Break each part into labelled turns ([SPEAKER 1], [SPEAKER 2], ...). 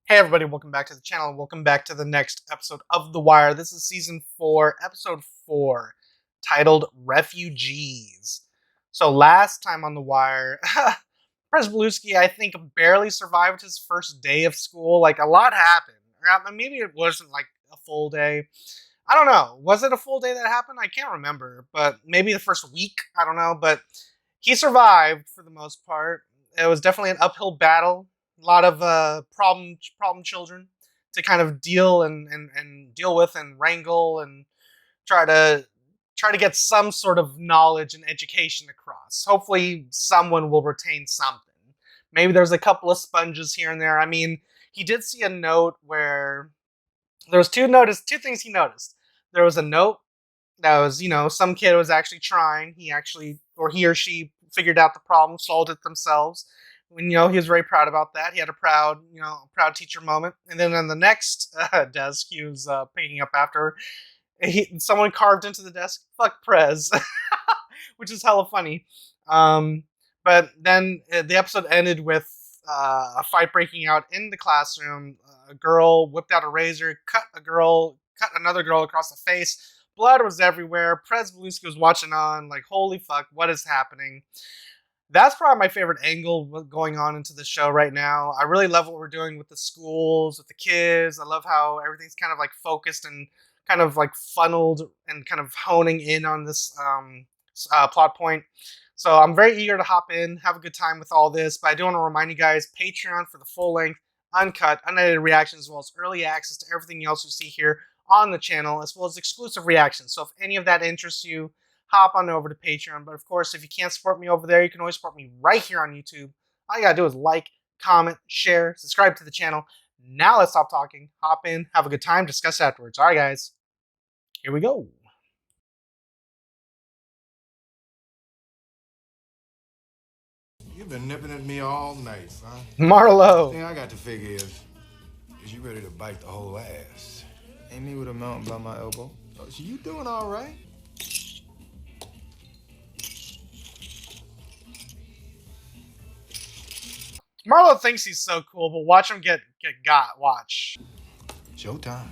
[SPEAKER 1] Hey everybody, welcome back to the channel and welcome back to the next episode of The Wire. This is season 4, episode 4, titled Refugees. So last time on The Wire, Prez, I think, barely survived his first day of school. Like, a lot happened. Maybe it wasn't like a full day. I don't know. Was it a full day that happened? I can't remember. But maybe the first week. I don't know. But he survived for the most part. It was definitely an uphill battle. A lot of problem children to kind of deal and deal with and wrangle and try to get some sort of knowledge and education across. Hopefully someone will retain something. Maybe there's a couple of sponges here and there. I mean, he did see a note where there was two things he noticed. There was a note that was, some kid was actually trying. He or she figured out the problem, solved it themselves. When, he was very proud about that. He had a proud teacher moment. And then on the next desk he was picking up after, someone carved into the desk, "Fuck Prez," which is hella funny. But then the episode ended with a fight breaking out in the classroom. A girl whipped out a razor, cut another girl across the face. Blood was everywhere. Prez was watching on like, holy fuck, what is happening? That's probably my favorite angle going on into the show right now. I really love what we're doing with the schools, with the kids. I love how everything's kind of like focused and kind of like funneled and kind of honing in on this plot point. So I'm very eager to hop in, have a good time with all this. But I do want to remind you guys, Patreon for the full-length, uncut, unedited reactions, as well as early access to everything else you see here on the channel, as well as exclusive reactions. So if any of that interests you, hop on over to Patreon. But of course, if you can't support me over there, you can always support me right here on YouTube. All you gotta do is like, comment, share, subscribe to the channel. Now let's stop talking, hop in, have a good time, discuss afterwards. All right, guys, here we go.
[SPEAKER 2] You've been nipping at me all night, son.
[SPEAKER 1] Marlo.
[SPEAKER 2] The thing I got to figure is you ready to bite the whole ass? Ain't me with a mountain by my elbow. Oh, so you doing all right?
[SPEAKER 1] Marlo thinks he's so cool, but watch him get got. Watch.
[SPEAKER 2] Showtime.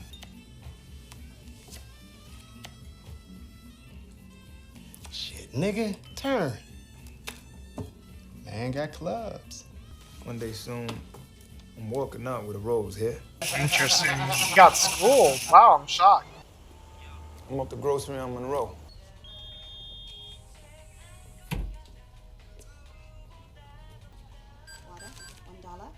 [SPEAKER 2] Shit, nigga, turn. Man got clubs. One day soon, I'm walking out with a rose here.
[SPEAKER 1] Interesting. He got schooled. Wow, I'm shocked.
[SPEAKER 2] I'm up the grocery on Monroe.
[SPEAKER 3] Water, $1.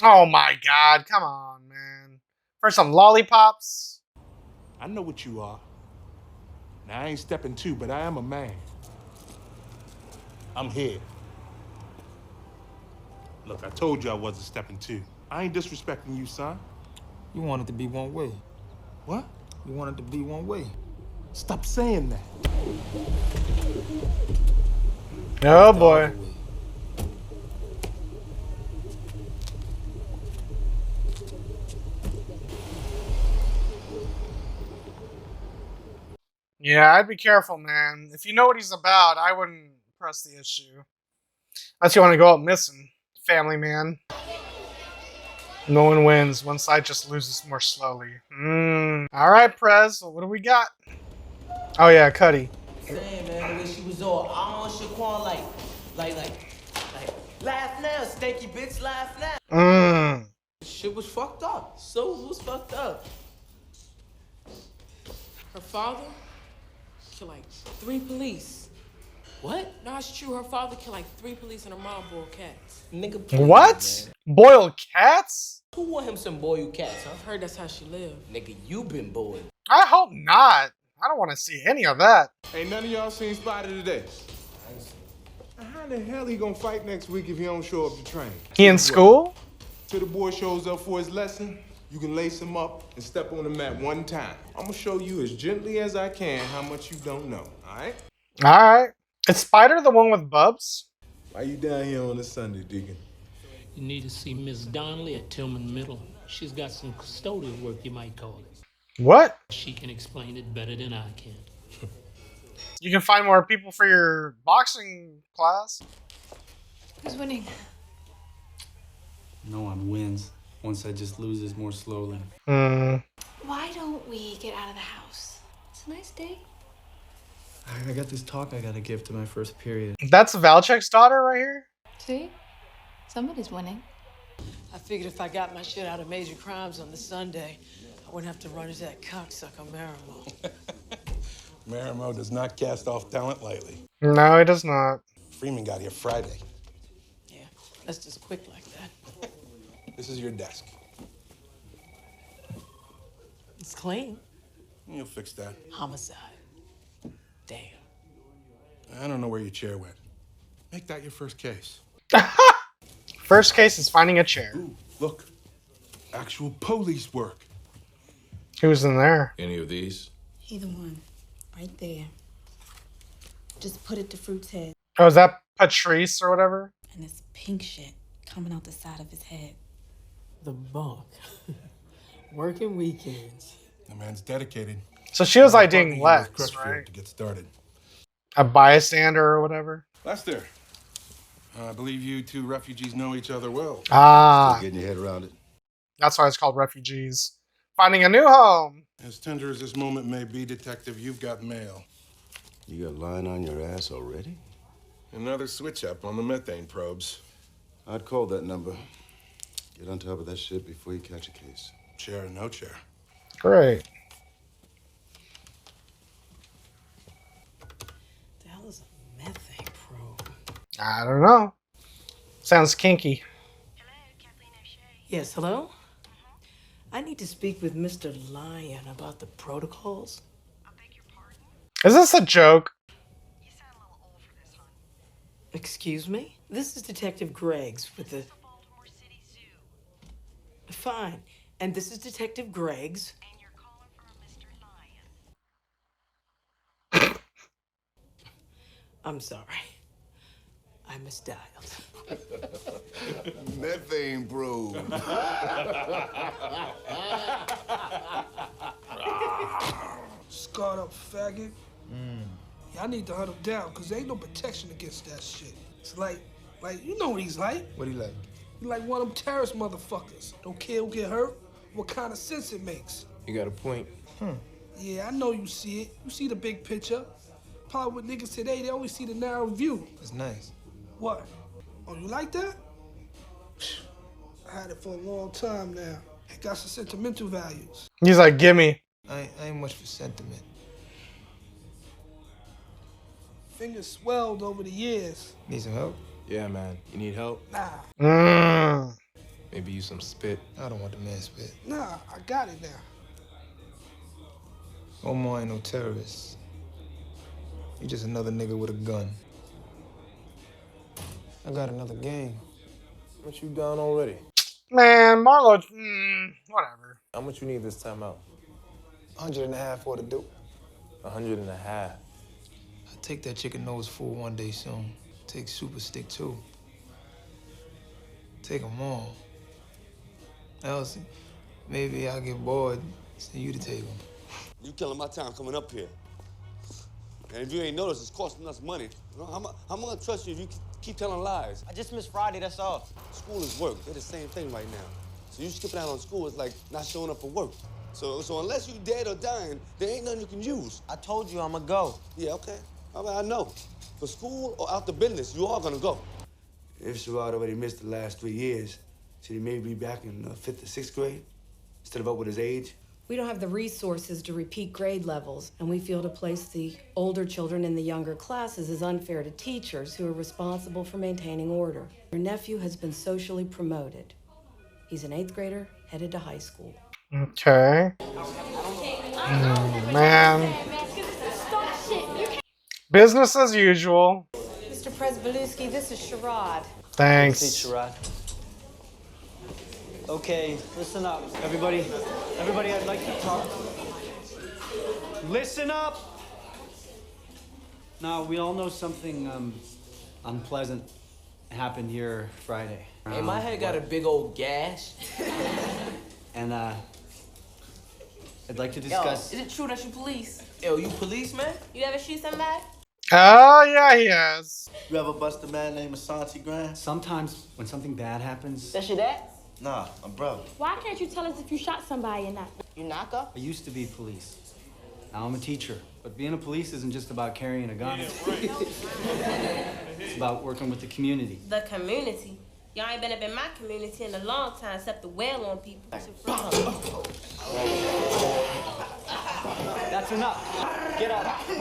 [SPEAKER 1] Oh my god, come on, man. For some lollipops?
[SPEAKER 4] I know what you are. Now, I ain't stepping two, but I am a man. I'm here. Look, I told you I wasn't stepping two. I ain't disrespecting you, son.
[SPEAKER 5] You want it to be one way.
[SPEAKER 4] What?
[SPEAKER 5] You want it to be one way.
[SPEAKER 4] Stop saying that.
[SPEAKER 1] Oh boy. Yeah, I'd be careful, man. If you know what he's about, I wouldn't press the issue. Unless you want to go out missing. Family man. No one wins. One side just loses more slowly. Alright, Prez. What do we got? Oh yeah, Cuddy.
[SPEAKER 6] Saying, man, the way she was all on Shaquan, like, laugh now, stanky bitch, laugh now.
[SPEAKER 7] Shit was fucked up. So was fucked up. Her father killed like 3 police. What? No, it's true. Her father killed like 3 police and her mom boiled cats.
[SPEAKER 6] Nigga, please,
[SPEAKER 1] What?
[SPEAKER 6] man.
[SPEAKER 1] Boiled cats?
[SPEAKER 6] Who want him some boiled cats, huh?
[SPEAKER 7] I've heard that's how she lived.
[SPEAKER 6] Nigga, you been boiled.
[SPEAKER 1] I hope not. I don't want to see any of that.
[SPEAKER 4] Ain't none of y'all seen Spider today. How the hell he gonna fight next week if he don't show up to train?
[SPEAKER 1] He in school?
[SPEAKER 4] Till the boy shows up for his lesson, you can lace him up and step on the mat one time. I'm gonna show you as gently as I can how much you don't know, all right?
[SPEAKER 1] All right. Is Spider the one with Bubs?
[SPEAKER 4] Why you down here on a Sunday, Deacon?
[SPEAKER 8] You need to see Miss Donnelly at Tillman Middle. She's got some custodial work, you might call it.
[SPEAKER 1] What?
[SPEAKER 8] She can explain it better than I can.
[SPEAKER 1] You can find more people for your boxing class.
[SPEAKER 3] Who's winning?
[SPEAKER 9] No one wins. One side just loses more slowly.
[SPEAKER 3] Why don't we get out of the house? It's a nice day.
[SPEAKER 9] I got this talk I gotta give to my first period.
[SPEAKER 1] That's Valchek's daughter right here?
[SPEAKER 3] See? Somebody's winning.
[SPEAKER 7] I figured if I got my shit out of major crimes on the Sunday, I wouldn't have to run into that cocksucker Marimo.
[SPEAKER 10] Marimo does not cast off talent lightly.
[SPEAKER 1] No, he does not.
[SPEAKER 10] Freeman got here Friday.
[SPEAKER 7] Yeah, that's just quick like that.
[SPEAKER 10] This is your desk.
[SPEAKER 7] It's clean.
[SPEAKER 10] You'll fix that.
[SPEAKER 7] Homicide. Damn.
[SPEAKER 10] I don't know where your chair went. Make that your first case.
[SPEAKER 1] First case is finding a chair.
[SPEAKER 10] Ooh, look. Actual police work.
[SPEAKER 1] Who's in there?
[SPEAKER 11] Any of these?
[SPEAKER 12] Either one. Right there. Just put it to Fruit's head.
[SPEAKER 1] Oh, is that Patrice or whatever?
[SPEAKER 12] And this pink shit coming out the side of his head.
[SPEAKER 7] The bunk. Working weekends.
[SPEAKER 10] The man's dedicated.
[SPEAKER 1] So she was IDing
[SPEAKER 10] With
[SPEAKER 1] Lex,
[SPEAKER 10] Crutchfield
[SPEAKER 1] right?
[SPEAKER 10] to get started.
[SPEAKER 1] A bystander or whatever?
[SPEAKER 10] Lester, I believe you two refugees know each other well.
[SPEAKER 1] Ah.
[SPEAKER 11] Still getting your head around it?
[SPEAKER 1] That's why it's called refugees. Finding a new home.
[SPEAKER 10] As tender as this moment may be, Detective, you've got mail.
[SPEAKER 11] You got lying on your ass already?
[SPEAKER 10] Another switch up on the methane probes.
[SPEAKER 11] I'd call that number. Get on top of that shit before you catch a case.
[SPEAKER 10] Chair or no chair.
[SPEAKER 1] Great.
[SPEAKER 7] The hell is a methane probe?
[SPEAKER 1] I don't know. Sounds kinky.
[SPEAKER 7] Yes, hello? I need to speak with Mr. Lyon about the protocols.
[SPEAKER 1] Is this a joke?
[SPEAKER 7] Excuse me? This is Detective Greggs with the... Fine. And this is Detective Greggs. And you're calling for a Mr. Lyon. I'm sorry. I misdialed.
[SPEAKER 11] Methane probe.
[SPEAKER 13] Scarred up faggot. Y'all need to hunt him down, because there ain't no protection against that shit. It's like, you know what he's like.
[SPEAKER 5] What he like?
[SPEAKER 13] He like one of them terrorist motherfuckers. Don't care who get hurt, what kind of sense it makes.
[SPEAKER 5] You got a point.
[SPEAKER 13] Yeah, I know you see it. You see the big picture. Probably with niggas today, they always see the narrow view.
[SPEAKER 5] That's nice.
[SPEAKER 13] What? Oh, you like that? I had it for a long time now. It got some sentimental values.
[SPEAKER 1] He's like, gimme.
[SPEAKER 5] I ain't much for sentiment.
[SPEAKER 13] Fingers swelled over the years.
[SPEAKER 5] Need some help? Yeah, man. You need help?
[SPEAKER 13] Nah,
[SPEAKER 5] Maybe use some spit. I don't want the man spit.
[SPEAKER 13] nah, I got it now.
[SPEAKER 5] Omar ain't no terrorist. He just another nigga with a gun. I got another game.
[SPEAKER 9] What you done already?
[SPEAKER 1] Man, Marlo, whatever.
[SPEAKER 9] How much you need this time out?
[SPEAKER 5] 150 for the dope.
[SPEAKER 9] 150.
[SPEAKER 5] I take that chicken nose full one day soon. Take super stick too. Take them all. Else, maybe I'll get bored. Send you to take them.
[SPEAKER 14] You killing my time coming up here. And if you ain't noticed, it's costing us money. How am I gonna trust you if you keep telling lies?
[SPEAKER 6] I just missed Friday, that's all.
[SPEAKER 14] School is work. They're the same thing right now. So you skipping out on school is like not showing up for work. So unless you dead or dying, there ain't nothing you can use.
[SPEAKER 6] I told you I'ma go.
[SPEAKER 14] Yeah, okay. All right, I know. For school or out the business, you are gonna go. If Sherrod already missed the last 3 years, should he maybe be back in 5th or 6th grade instead of up with his age?
[SPEAKER 12] We don't have the resources to repeat grade levels, and we feel to place the older children in the younger classes is unfair to teachers who are responsible for maintaining order. Your nephew has been socially promoted. He's an 8th grader headed to high school.
[SPEAKER 1] Okay. Man. Business as usual.
[SPEAKER 12] Mr. Prez, this is Sherrod.
[SPEAKER 1] Thanks.
[SPEAKER 6] Sherrod. Okay, listen up, everybody. Everybody, I'd like to talk. Listen up! Now, we all know something unpleasant happened here Friday.
[SPEAKER 7] Hey, my head got a big old gash.
[SPEAKER 6] And I'd like to discuss.
[SPEAKER 7] Yo, is it true that you police?
[SPEAKER 6] Yo, you police, man?
[SPEAKER 3] You ever shoot somebody?
[SPEAKER 1] Oh, yeah, he has.
[SPEAKER 15] You ever bust a man named Asante Grant?
[SPEAKER 9] Sometimes when something bad happens.
[SPEAKER 3] That's your dad?
[SPEAKER 15] Nah, I'm brother.
[SPEAKER 3] Why can't you tell us if you shot somebody or not? You knock up?
[SPEAKER 9] I used to be police. Now I'm a teacher. But being a police isn't just about carrying a gun. It's about working with the community.
[SPEAKER 3] The community? Y'all ain't been up in my community in a long time except to wail on people.
[SPEAKER 9] That's enough. Get up. Get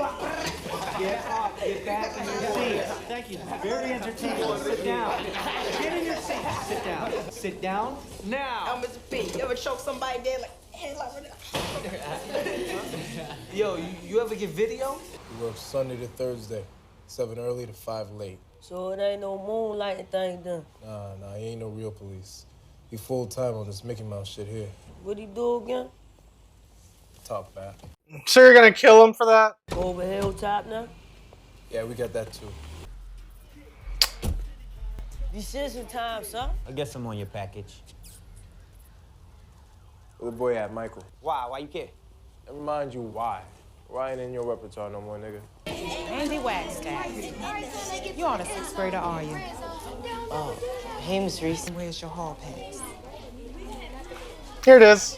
[SPEAKER 9] up. Get back in your seat. Thank you. Very entertaining. Sit down. Get in your seat. Sit down. Sit down now.
[SPEAKER 6] Oh, Mr. P, you ever choke somebody dead like, hey, like Yo, you ever get video?
[SPEAKER 4] We work Sunday to Thursday, 7 early to 5 late.
[SPEAKER 6] So it ain't no moonlighting thing done.
[SPEAKER 4] Nah, he ain't no real police. He full-time on this Mickey Mouse shit here.
[SPEAKER 6] What'd he do again?
[SPEAKER 4] Talk back.
[SPEAKER 1] Sure you're gonna kill him for that?
[SPEAKER 6] Over hilltop now?
[SPEAKER 4] Yeah, we got that too.
[SPEAKER 6] Decision time, son.
[SPEAKER 16] I guess I'm on your package.
[SPEAKER 4] Where the boy at, Michael?
[SPEAKER 16] Why? Why you care?
[SPEAKER 4] Never mind you why. Why ain't in your repertoire no more, nigga?
[SPEAKER 17] Andy Wagstaff. You aren't a sixth grader, are you?
[SPEAKER 6] Oh, hey, Miss Reese.
[SPEAKER 17] Where's your hall pass?
[SPEAKER 1] Here it is.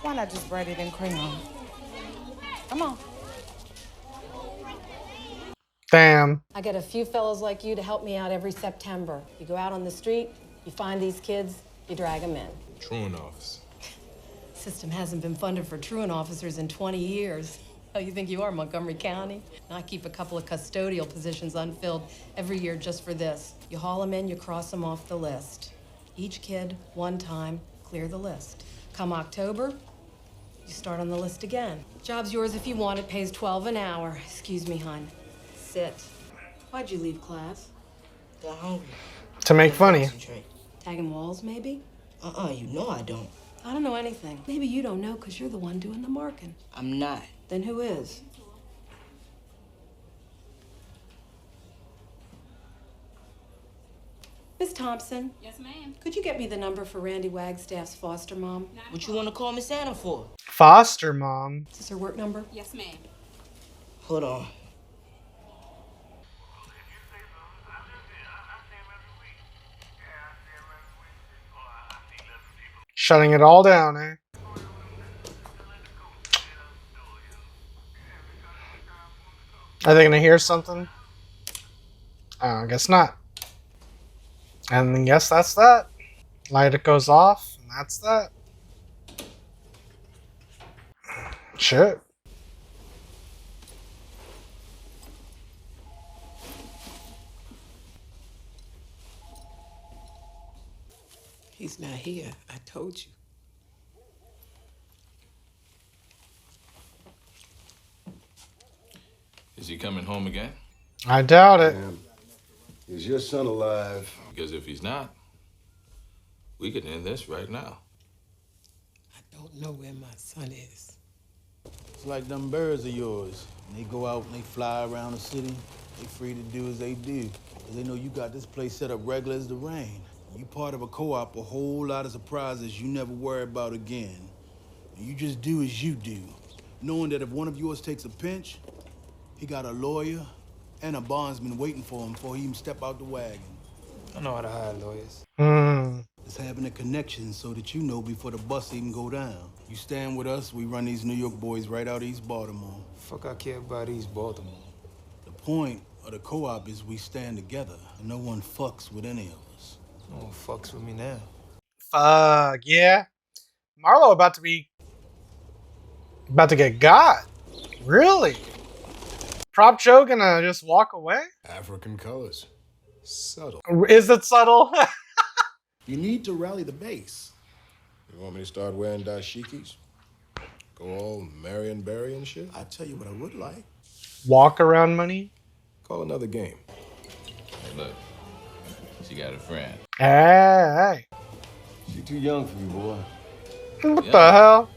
[SPEAKER 17] Why not just write it in crayon? Come on.
[SPEAKER 1] Damn.
[SPEAKER 12] I get a few fellows like you to help me out every September. You go out on the street, you find these kids, you drag them in.
[SPEAKER 4] Truant office.
[SPEAKER 12] System hasn't been funded for truant officers in 20 years. Oh, you think you are, Montgomery County? And I keep a couple of custodial positions unfilled every year just for this. You haul them in, you cross them off the list. Each kid, one time, clear the list. Come October, you start on the list again. Job's yours if you want it, pays 12 an hour. Excuse me, hon. Sit. Why'd you leave class?
[SPEAKER 6] Got hungry.
[SPEAKER 1] To make funny.
[SPEAKER 12] Tagging walls, maybe?
[SPEAKER 6] You know I don't.
[SPEAKER 12] I don't know anything. Maybe you don't know because you're the one doing the marking.
[SPEAKER 6] I'm not.
[SPEAKER 12] Then who is? Miss Thompson.
[SPEAKER 3] Yes, ma'am.
[SPEAKER 12] Could you get me the number for Randy Wagstaff's foster mom?
[SPEAKER 6] What you want to call Miss Anna for?
[SPEAKER 1] Foster mom.
[SPEAKER 12] Is this her work number?
[SPEAKER 3] Yes, ma'am.
[SPEAKER 6] Hold on.
[SPEAKER 1] Shutting it all down, eh? Are they gonna hear something? I guess not. And then yes, that's that. Light it goes off, and that's that. Shit.
[SPEAKER 18] He's not here. I told you.
[SPEAKER 19] Is he coming home again?
[SPEAKER 1] I doubt it.
[SPEAKER 11] Is your son alive?
[SPEAKER 19] Because if he's not, we could end this right now.
[SPEAKER 18] I don't know where my son is.
[SPEAKER 10] It's like them birds of yours. When they go out and they fly around the city, they free to do as they do. Because they know you got this place set up regular as the rain. You part of a co-op, a whole lot of surprises you never worry about again. And you just do as you do, knowing that if one of yours takes a pinch, he got a lawyer and a bondsman waiting for him before he even step out the wagon.
[SPEAKER 5] I know how to hire lawyers.
[SPEAKER 10] It's having a connection so that you know before the bus even go down. You stand with us, we run these New York boys right out East Baltimore.
[SPEAKER 5] Fuck I care about East Baltimore.
[SPEAKER 10] The point of the co-op is we stand together and no one fucks with any of us.
[SPEAKER 5] No one fucks with me now.
[SPEAKER 1] Fuck, yeah. Marlo about to get got. Really? Prop Joe gonna just walk away?
[SPEAKER 2] African colors. Subtle.
[SPEAKER 1] Is it subtle?
[SPEAKER 2] You need to rally the base. You want me to start wearing dashikis? Go all Marion Barry and shit? I tell you what I would like.
[SPEAKER 1] Walk around money?
[SPEAKER 2] Call another game.
[SPEAKER 19] Hey, look. She got a friend.
[SPEAKER 1] Hey.
[SPEAKER 11] She too young for you, boy.
[SPEAKER 1] What the hell?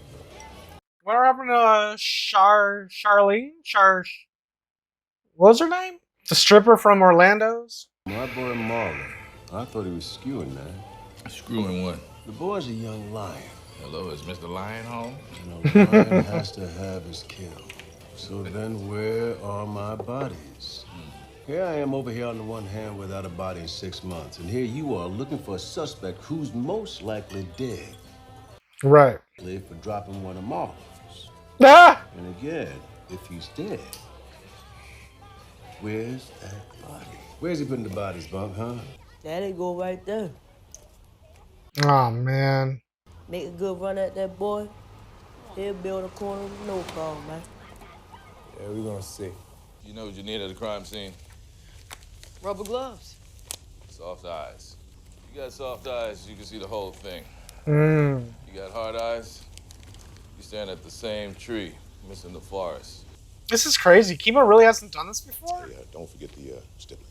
[SPEAKER 1] What happened to Charlene? What was her name? The stripper from Orlando's?
[SPEAKER 11] My boy Marlo. I thought he was skewing, man.
[SPEAKER 19] Screwing what?
[SPEAKER 11] The boy's a young lion.
[SPEAKER 19] Hello, is Mr. Lion home?
[SPEAKER 10] And a lion has to have his kill. So then where are my bodies? Here I am over here on the one hand without a body in 6 months. And here you are looking for a suspect who's most likely dead.
[SPEAKER 1] Right.
[SPEAKER 10] For dropping one of Marlo's.
[SPEAKER 1] Ah!
[SPEAKER 10] And again, if he's dead, where's that body? Where's he putting the bodies, Bunk, huh?
[SPEAKER 6] There they go right there.
[SPEAKER 1] Oh, man.
[SPEAKER 6] Make a good run at that boy. He'll build a corner with no problem, man.
[SPEAKER 4] Yeah, we're gonna see.
[SPEAKER 19] You know what you need at the crime scene?
[SPEAKER 7] Rubber gloves.
[SPEAKER 19] Soft eyes. You got soft eyes, you can see the whole thing.
[SPEAKER 1] Mm.
[SPEAKER 19] You got hard eyes, you stand at the same tree, missing the forest.
[SPEAKER 1] This is crazy. Kimo really hasn't done this before?
[SPEAKER 2] Yeah, don't forget the stippling.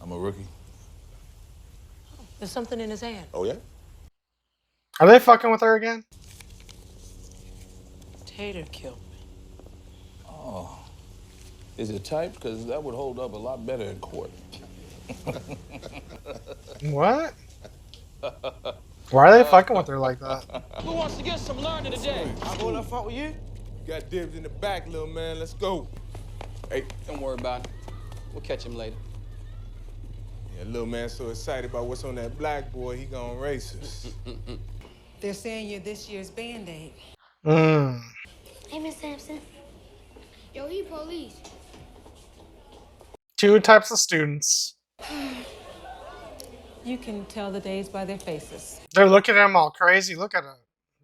[SPEAKER 19] I'm a rookie.
[SPEAKER 17] There's something in his hand.
[SPEAKER 2] Oh, yeah?
[SPEAKER 1] Are they fucking with her again?
[SPEAKER 7] Tater killed me.
[SPEAKER 19] Oh. Is it typed? Because that would hold up a lot better in court.
[SPEAKER 1] What? Why are they fucking with her like that?
[SPEAKER 6] Who wants to get some learning today? I'm going up front with you.
[SPEAKER 4] Got dibs in the back, little man. Let's go.
[SPEAKER 20] Hey, don't worry about it. We'll catch him later.
[SPEAKER 4] Yeah, little man so excited about what's on that black boy, he gonna race us.
[SPEAKER 17] They're saying you're this year's Band-Aid.
[SPEAKER 1] Mm.
[SPEAKER 3] Hey, Miss Sampson. Yo, he police.
[SPEAKER 1] Two types of students.
[SPEAKER 17] You can tell the days by their faces.
[SPEAKER 1] They're looking at him all crazy. Look at him.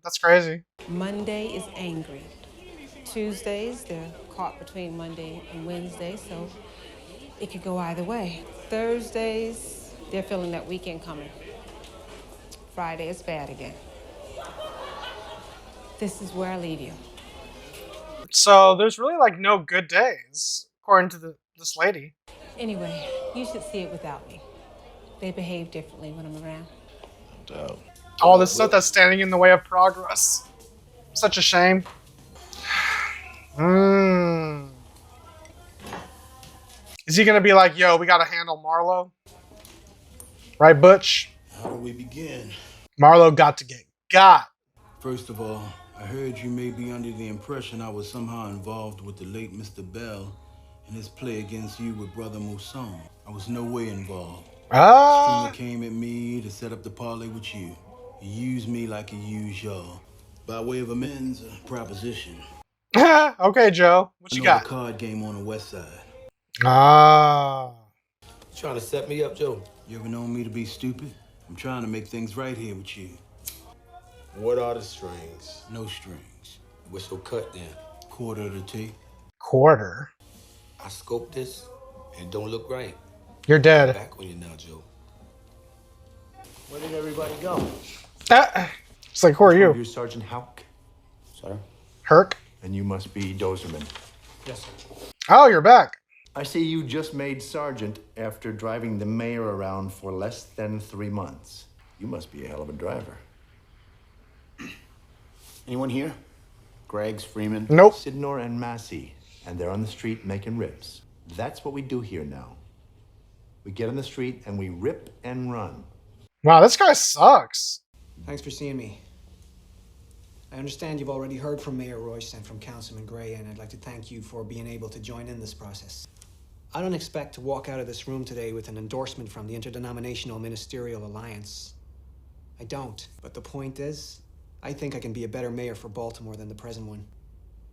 [SPEAKER 1] That's crazy.
[SPEAKER 17] Monday is angry. Tuesdays, they're caught between Monday and Wednesday, so it could go either way. Thursdays, they're feeling that weekend coming. Friday, it's bad again. This is where I leave you.
[SPEAKER 1] So there's really like no good days, according to this lady.
[SPEAKER 17] Anyway, you should see it without me. They behave differently when I'm around.
[SPEAKER 19] No doubt.
[SPEAKER 1] All this stuff that's standing in the way of progress. Such a shame. Is he gonna be like, yo, we gotta handle Marlo? Right, Butch?
[SPEAKER 10] How do we begin?
[SPEAKER 1] Marlo got to get got.
[SPEAKER 10] First of all, I heard you may be under the impression I was somehow involved with the late Mr. Bell and his play against you with Brother Mousson. I was no way involved. Stringer came at me to set up the parlay with you. He used me like he used y'all. By way of amends, a proposition.
[SPEAKER 1] Okay, Joe. What you got?
[SPEAKER 10] A card game on the west side.
[SPEAKER 1] Ah.
[SPEAKER 14] You trying to set me up, Joe?
[SPEAKER 10] You ever known me to be stupid? I'm trying to make things right here with you.
[SPEAKER 2] What are the strings?
[SPEAKER 10] No strings.
[SPEAKER 14] Whistle cut then.
[SPEAKER 10] Quarter of the tape.
[SPEAKER 1] Quarter?
[SPEAKER 14] I scoped this and it don't look right.
[SPEAKER 1] You're dead.
[SPEAKER 14] I'm back on you now, Joe.
[SPEAKER 9] Where did everybody go?
[SPEAKER 1] It's like, who are you?
[SPEAKER 21] You're Sergeant Hauk. Sir?
[SPEAKER 1] Herc?
[SPEAKER 21] And you must be Dozerman.
[SPEAKER 9] Yes, sir.
[SPEAKER 1] Oh, you're back.
[SPEAKER 21] I see you just made sergeant after driving the mayor around for less than 3 months. You must be a hell of a driver. Anyone here? Greggs, Freeman?
[SPEAKER 1] Nope.
[SPEAKER 21] Sidnor and Massey. And they're on the street making rips. That's what we do here now. We get on the street and we rip and run.
[SPEAKER 1] Wow, this guy sucks.
[SPEAKER 9] Thanks for seeing me. I understand you've already heard from Mayor Royce and from Councilman Gray, and I'd like to thank you for being able to join in this process. I don't expect to walk out of this room today with an endorsement from the Interdenominational Ministerial Alliance. I don't. But the point is, I think I can be a better mayor for Baltimore than the present one.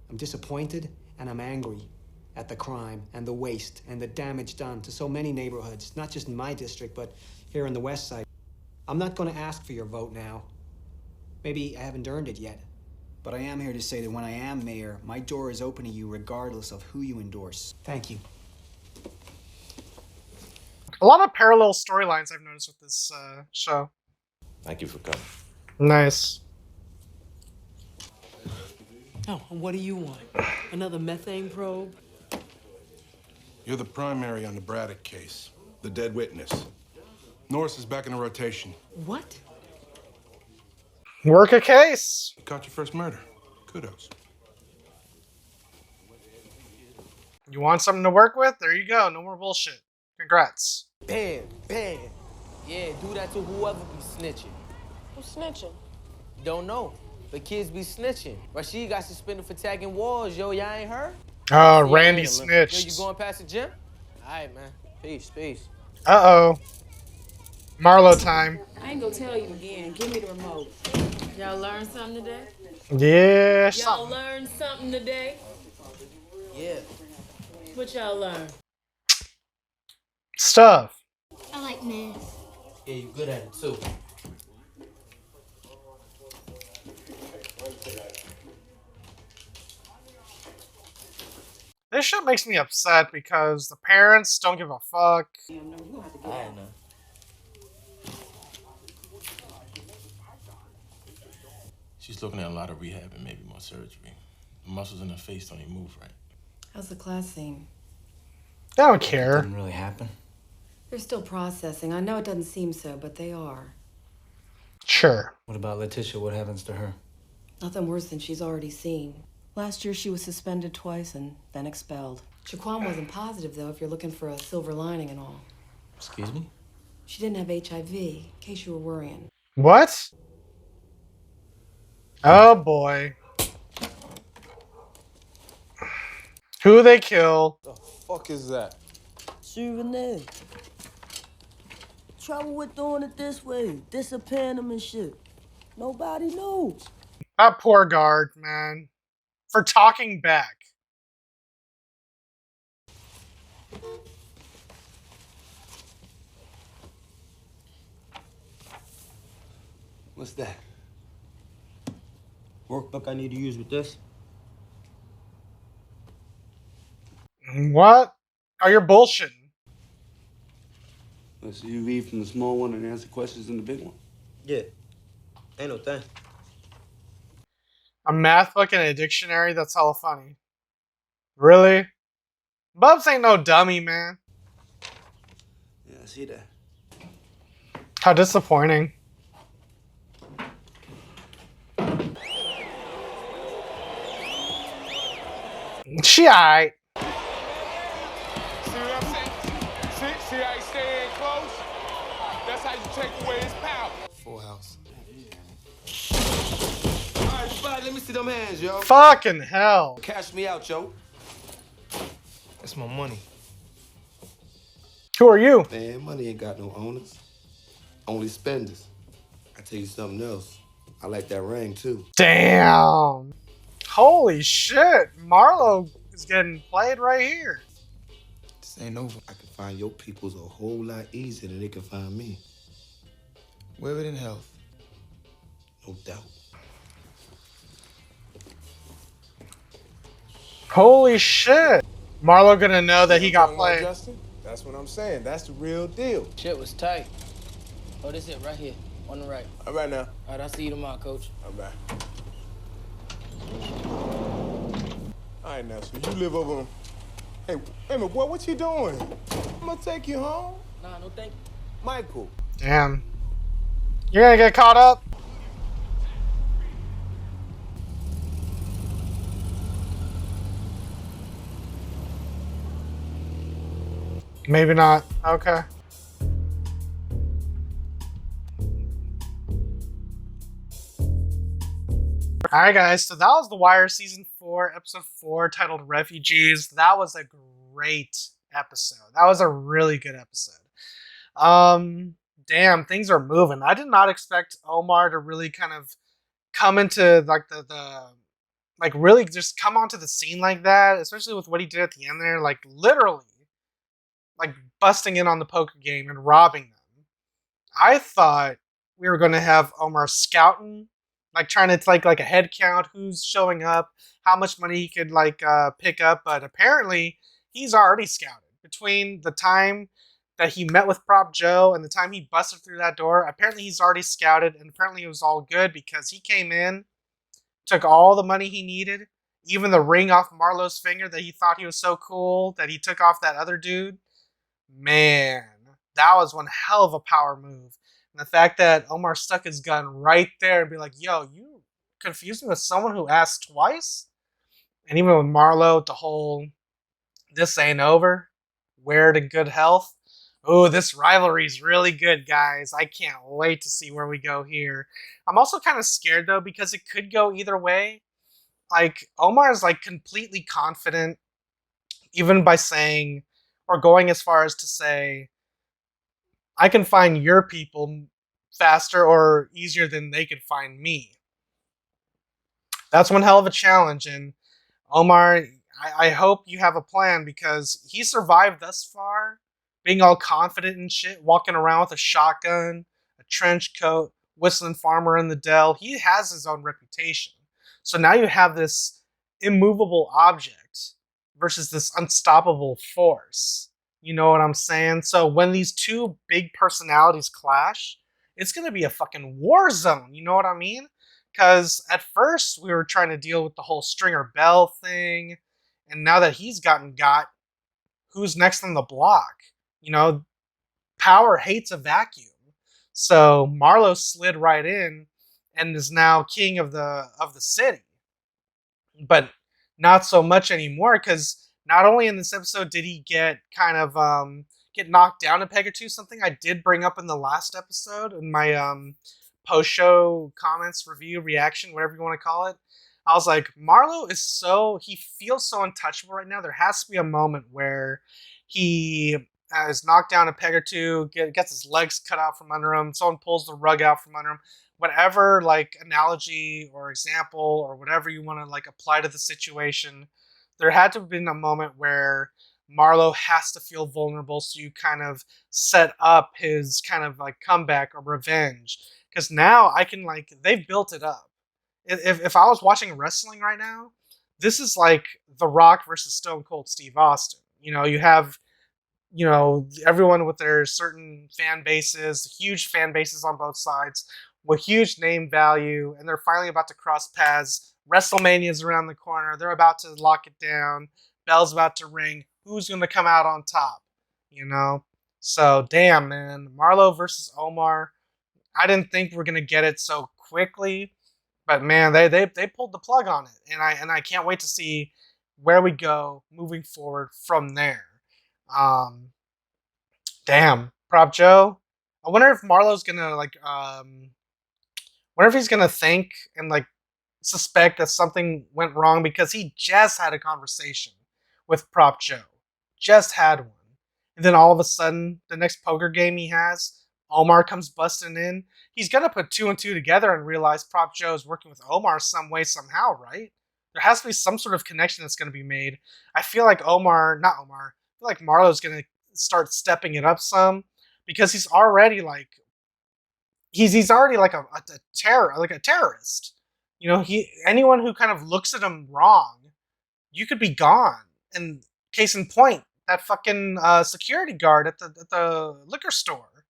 [SPEAKER 9] I'm disappointed and I'm angry at the crime and the waste and the damage done to so many neighborhoods, not just in my district, but here in the West Side. I'm not going to ask for your vote now. Maybe I haven't earned it yet. But I am here to say that when I am mayor, my door is open to you regardless of who you endorse. Thank you.
[SPEAKER 1] A lot of parallel storylines I've noticed with this show.
[SPEAKER 14] Thank you for coming.
[SPEAKER 1] Nice.
[SPEAKER 7] Oh, and what do you want? Another methane probe?
[SPEAKER 2] You're the primary on the Braddock case. The dead witness. Norris is back in the rotation.
[SPEAKER 7] What?
[SPEAKER 1] Work a case.
[SPEAKER 2] You caught your first murder. Kudos.
[SPEAKER 1] You want something to work with? There you go. No more bullshit. Congrats.
[SPEAKER 6] Bam, bam. Yeah, do that to whoever be snitching.
[SPEAKER 7] Who's snitching?
[SPEAKER 6] Don't know. But kids be snitching. Rashid got suspended for tagging walls, yo. Y'all ain't heard?
[SPEAKER 1] Randy
[SPEAKER 6] Yo, you
[SPEAKER 1] snitched.
[SPEAKER 6] going past the gym? All right, man. Peace, peace.
[SPEAKER 1] Uh-oh. Marlo time.
[SPEAKER 7] I ain't gonna tell you again. Give me the remote. Y'all learned something today?
[SPEAKER 1] Yeah,
[SPEAKER 7] Y'all
[SPEAKER 1] something.
[SPEAKER 7] learned something today?
[SPEAKER 6] Yeah.
[SPEAKER 7] What y'all learned?
[SPEAKER 1] Stuff.
[SPEAKER 3] I like math.
[SPEAKER 6] Yeah, you good at it, too.
[SPEAKER 1] This shit makes me upset because the parents don't give a fuck.
[SPEAKER 6] I know.
[SPEAKER 2] She's looking at a lot of rehab and maybe more surgery. The muscles in her face don't even move right.
[SPEAKER 12] How's the class seem?
[SPEAKER 1] I don't care.
[SPEAKER 9] Didn't really happen.
[SPEAKER 12] They're still processing. I know it doesn't seem so, but they are.
[SPEAKER 1] Sure.
[SPEAKER 9] What about Letitia? What happens to her?
[SPEAKER 12] Nothing worse than she's already seen. Last year she was suspended twice and then expelled. Shaquan wasn't positive, though, if you're looking for a silver lining and all.
[SPEAKER 2] Excuse me?
[SPEAKER 12] She didn't have HIV, in case you were worrying.
[SPEAKER 1] What? Oh boy. Who they kill?
[SPEAKER 4] The fuck is that?
[SPEAKER 8] Souvenir. Trouble with doing it this way, disappearing them and shit. Nobody knows.
[SPEAKER 1] That poor guard, man. For talking back.
[SPEAKER 15] What's that? Workbook I need to use with this?
[SPEAKER 1] What? Oh, you're bullshitting.
[SPEAKER 14] So you read from the small one and answer questions in the big one?
[SPEAKER 15] Yeah. Ain't no thing.
[SPEAKER 1] A math book and a dictionary? That's hella funny. Really? Bubs ain't no dummy, man.
[SPEAKER 14] Yeah, I see that.
[SPEAKER 1] How disappointing. She aight.
[SPEAKER 4] See what I'm saying? See how he stay in close? That's how you take away his power.
[SPEAKER 5] Full house.
[SPEAKER 14] All right, Spot, let me see them hands, yo.
[SPEAKER 1] Fucking hell.
[SPEAKER 14] Cash me out, yo.
[SPEAKER 5] That's my money.
[SPEAKER 1] Who are you?
[SPEAKER 14] Man, money ain't got no owners. Only spenders. I tell you something else. I like that ring, too.
[SPEAKER 1] Damn. Holy shit. Marlo is getting played right here.
[SPEAKER 5] This ain't over.
[SPEAKER 14] I can find your peoples a whole lot easier than they can find me.
[SPEAKER 5] Where it in health.
[SPEAKER 14] No doubt.
[SPEAKER 1] Holy shit. Marlo gonna know that he got
[SPEAKER 4] Talking about
[SPEAKER 1] played.
[SPEAKER 4] Justin? That's what I'm saying. That's the real deal.
[SPEAKER 6] Shit was tight. Oh, this it right here, on the right.
[SPEAKER 4] All right, now.
[SPEAKER 6] All right, I'll see you tomorrow, coach.
[SPEAKER 4] All right. All right, now, so you live over... Hey, hey, man, boy, what you doing? I'm gonna take you home.
[SPEAKER 6] Nah, no thank you.
[SPEAKER 4] Michael.
[SPEAKER 1] Damn. You're gonna get caught up? Maybe not. Okay. Alright guys, so that was The Wire Season 4, Episode 4, titled Refugees. That was a great episode. That was a really good episode. Damn, things are moving. I did not expect Omar to really kind of come into like the like really just come onto the scene like that, especially with what he did at the end there, like literally like busting in on the poker game and robbing them. I thought we were going to have Omar scouting, like trying to take like a head count, who's showing up, how much money he could like pick up, but apparently he's already scouted. Between the time that he met with Prop Joe and the time he busted through that door, apparently he's already scouted, and apparently it was all good because he came in, took all the money he needed, even the ring off Marlo's finger that he thought he was so cool that he took off that other dude. Man, that was one hell of a power move. And the fact that Omar stuck his gun right there and be like, yo, you confused me with someone who asked twice? And even with Marlo, the whole, this ain't over, wear it in good health. Oh, this rivalry is really good, guys. I can't wait to see where we go here. I'm also kind of scared, though, because it could go either way. Like, Omar is, like, completely confident, even by saying, or going as far as to say, I can find your people faster or easier than they could find me. That's one hell of a challenge, and Omar, I hope you have a plan because he survived thus far, being all confident and shit, walking around with a shotgun, a trench coat, whistling farmer in the Dell. He has his own reputation. So now you have this immovable object versus this unstoppable force. You know what I'm saying? So when these two big personalities clash, it's going to be a fucking war zone. You know what I mean? Because at first we were trying to deal with the whole Stringer Bell thing, and now that he's got, who's next on the block? You know, power hates a vacuum. So Marlo slid right in and is now king of the city. But not so much anymore because not only in this episode did he get kind of get knocked down a peg or two, something I did bring up in the last episode in my post-show comments, review, reaction, whatever you want to call it. I was like, Marlo is he feels so untouchable right now. There has to be a moment where he is knocked down a peg or two, gets his legs cut out from under him, someone pulls the rug out from under him. Whatever, like, analogy or example or whatever you want to, like, apply to the situation, there had to have been a moment where Marlo has to feel vulnerable, so you kind of set up his kind of, like, comeback or revenge. Because now I can, like, they've built it up. If I was watching wrestling right now, this is like The Rock versus Stone Cold Steve Austin. You know, you have, you know, everyone with their certain fan bases, huge fan bases on both sides, with huge name value, and they're finally about to cross paths. WrestleMania's around the corner. They're about to lock it down. Bell's about to ring. Who's going to come out on top? You know? So, damn, man. Marlo versus Omar. I didn't think we're going to get it so quickly. But, man, they pulled the plug on it. And I can't wait to see where we go moving forward from there. Damn. Prop Joe. I wonder if Marlo's going to, like, wonder if he's gonna think and, like, suspect that something went wrong because he just had a conversation with Prop Joe. Just had one. And then all of a sudden, the next poker game he has, Omar comes busting in. He's gonna put two and two together and realize Prop Joe is working with Omar some way, somehow, right? There has to be some sort of connection that's gonna be made. I feel like I feel like Marlo's gonna start stepping it up some because he's already like he's already like a terrorist. You know, anyone who kind of looks at him wrong, you could be gone. And case in point, that fucking security guard at the liquor store.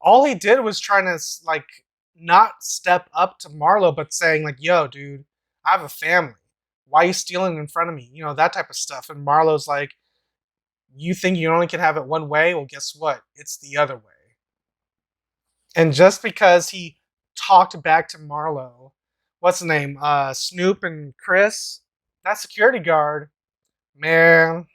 [SPEAKER 1] All he did was trying to, like, not step up to Marlo, but saying, like, "Yo, dude, I have a family. Why are you stealing in front of me?" You know, that type of stuff. And Marlo's like, "You think you only can have it one way? Well, guess what? It's the other way." And just because he talked back to Marlo, what's the name? Snoop and Chris, that security guard, man,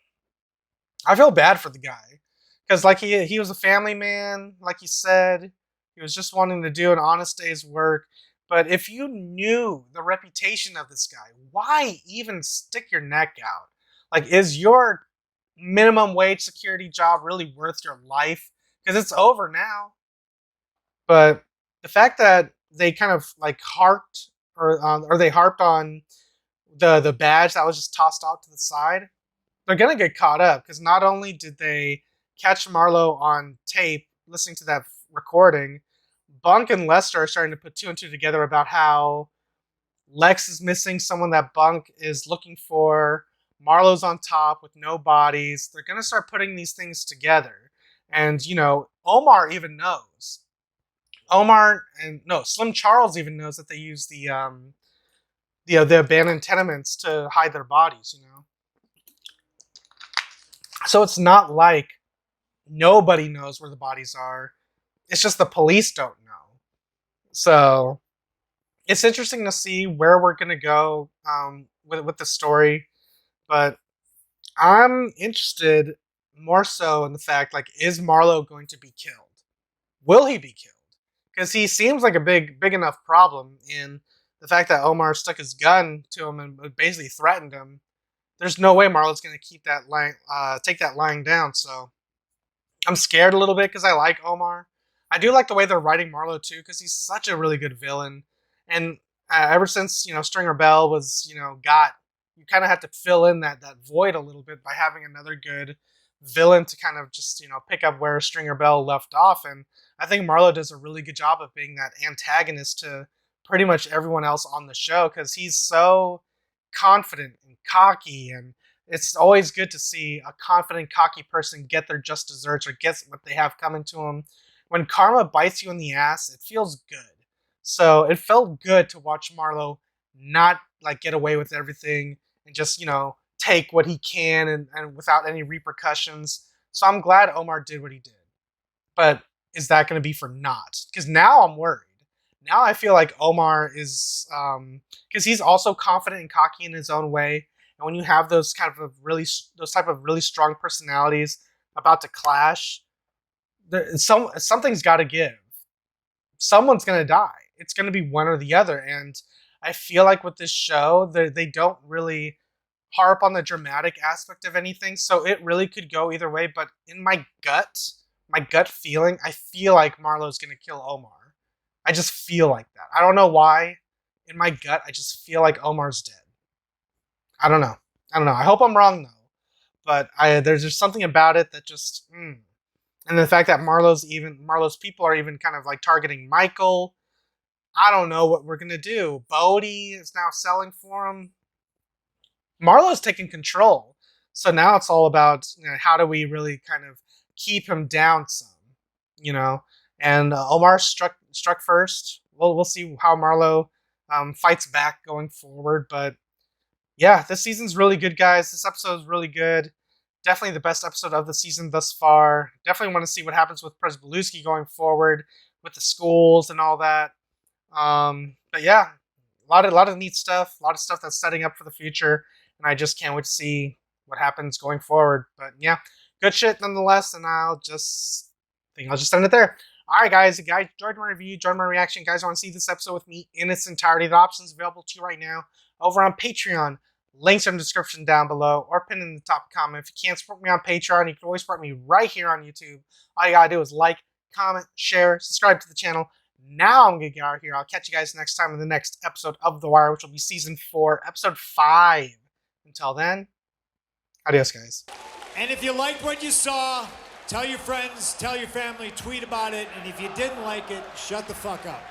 [SPEAKER 1] I feel bad for the guy. Because, like, he was a family man, like you said. He was just wanting to do an honest day's work. But if you knew the reputation of this guy, why even stick your neck out? Like, is your minimum wage security job really worth your life? Because it's over now. But the fact that they kind of, like, harped or they harped on the badge that was just tossed out to the side, they're gonna get caught up because not only did they catch Marlo on tape listening to that recording, Bunk and Lester are starting to put two and two together about how Lex is missing someone that Bunk is looking for. Marlo's on top with no bodies. They're gonna start putting these things together, and you know, Omar even knows. Slim Charles even knows that they use the abandoned tenements to hide their bodies, you know. So it's not like nobody knows where the bodies are. It's just the police don't know. So it's interesting to see where we're gonna go with the story, but I'm interested more so in the fact, like, is Marlo going to be killed? Will he be killed? Because he seems like a big enough problem, and the fact that Omar stuck his gun to him and basically threatened him, there's no way Marlo's going to keep that take that lying down. So I'm scared a little bit because I like Omar. I do like the way they're writing Marlo too, because he's such a really good villain. And ever since Stringer Bell was got, you kind of have to fill in that void a little bit by having another good villain to kind of just pick up where Stringer Bell left off. And I think Marlo does a really good job of being that antagonist to pretty much everyone else on the show, because he's so confident and cocky, and it's always good to see a confident, cocky person get their just desserts or get what they have coming to them. When karma bites you in the ass, it feels good. So it felt good to watch Marlo not like get away with everything and just take what he can and without any repercussions. So I'm glad Omar did what he did. But is that going to be for naught? Because now I'm worried. Now I feel like Omar is, because he's also confident and cocky in his own way. And when you have those type of really strong personalities about to clash, something's got to give. Someone's going to die. It's going to be one or the other. And I feel like with this show, they don't really harp on the dramatic aspect of anything. So it really could go either way. But in my gut feeling, I feel like Marlo's going to kill Omar. I just feel like that. I don't know why. In my gut, I just feel like Omar's dead. I don't know. I hope I'm wrong, though. But there's just something about it that just... And the fact that Marlo's people are even kind of like targeting Michael. I don't know what we're going to do. Bodie is now selling for him. Marlo's taking control. So now it's all about how do we really kind of keep him down some, And Omar struck first. We'll see how Marlo fights back going forward. But yeah, this season's really good, guys. This episode is really good. Definitely the best episode of the season thus far. Definitely want to see what happens with Prez going forward with the schools and all that. But yeah, a lot of neat stuff. A lot of stuff that's setting up for the future. And I just can't wait to see what happens going forward. But yeah, good shit nonetheless. And I'll just end it there. All right, guys. If you guys enjoyed my review, enjoyed my reaction, guys want to see this episode with me in its entirety, the options available to you right now over on Patreon. Links are in the description down below or pinned in the top comment. If you can't support me on Patreon, you can always support me right here on YouTube. All you gotta do is like, comment, share, subscribe to the channel. Now I'm gonna get out of here. I'll catch you guys next time in the next episode of The Wire, which will be Season 4, Episode 5. Until then, adios, guys.
[SPEAKER 13] And if you liked what you saw, tell your friends, tell your family, tweet about it. And if you didn't like it, shut the fuck up.